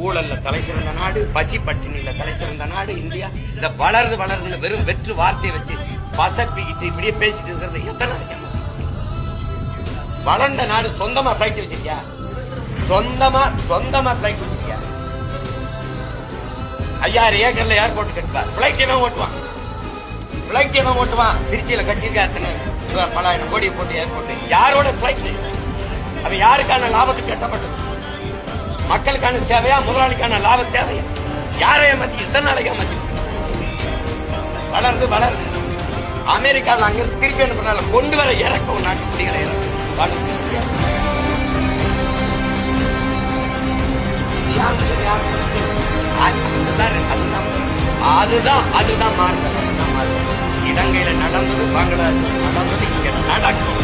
ஊழல்ல தலை சிறந்த நாடு, பசி பட்டினியில தலை சிறந்த நாடு இந்தியா. இந்த வளருது வளருதுன்னு வெறும் வெற்று வார்த்தையை வச்சு பசப்பிக்கிட்டு இப்படியே பேசிட்டு இருக்கிறது எத்தனை வளர்ந்த நாடு. சொந்தமா பிளைட் வச்சிருக்கியா? சொந்தமா பிளைட் வச்சிருக்கியா? 5000 ஏக்கர்ல ஏர்போர்ட் கட்டுவா. பிளைட் எவன் ஓட்டுவான்? திருச்சியில கட்டியிருக்கா அத்தனை பல ஆயிரம் கோடி போட்டு ஏர்போர்ட். யாரோட பிளைட்? அது யாருக்கான லாபத்துக்கு கட்டப்பட்டது? மக்களுக்கான சேவையா, முதலாளிக்கான லாப தேவையா? யாரைய மத்தி இத்தனை நாளைக்கா மத்தி வளருது. அமெரிக்காவில் அங்கிருந்து திருப்பி அனுப்பினால கொண்டு வர இறக்கும் நாட்டு குடிகளை அதுதான் மாறுதல். இலங்கையில நடந்தது, பங்களாதேஷ் நடந்தது, இங்க நடக்கும்.